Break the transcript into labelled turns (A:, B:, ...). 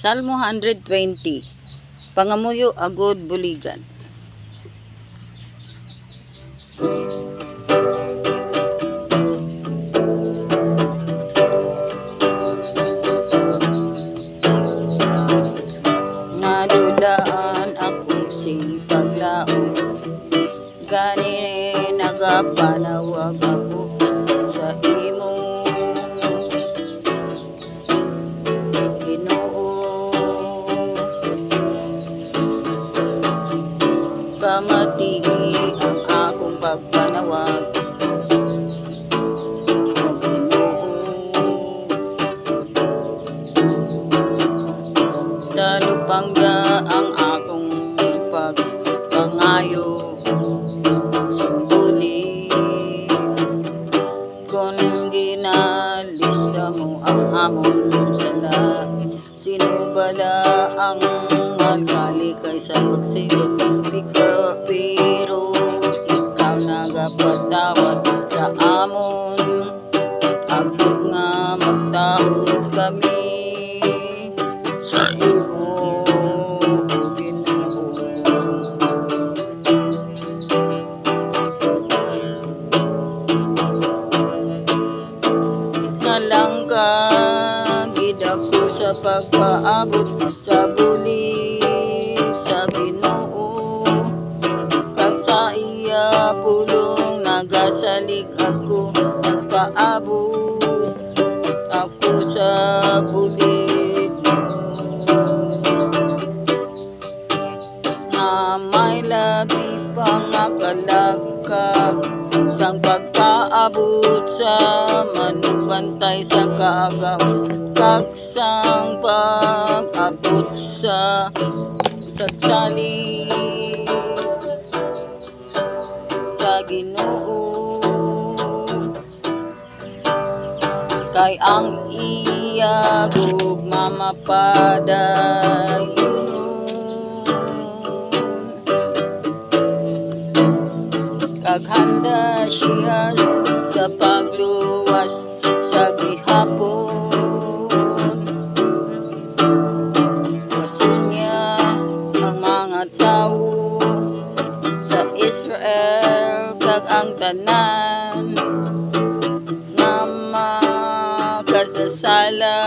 A: Salmo 120. Pangamuyo agod buligan. Nadulaan akong sipaglaom, gani nagapanawag ako sa imo, Ginoo. Pamatigi ang akong pagpanawag, Ginoo. Talupangga ang akong pagpangayo, sumbuli kon ginalista mo ang amon sala. Sinubala ang alkali kaysa pagsigot, pero ikaw nagapatawad sa amon. Agud nga magtaod kami sa imo, Ginoo. Nalangka gid ako sa pagpaabot sa bulig sa Ginoo, kag sa iya pulong nagasalig ako. Nagpaabot ako sa bulig na may labi pang akalagkag sang pagpaabot sa manugbantay sa kaagaw, kag sang pag-abot sa sagsalig sa Ginoo. Kay ang iya gugma mapadayon, kag handa siya sa pagluwas sa gihapon. Wasun niya ang mga tao sa Israel, kag ang tanan nga makasasala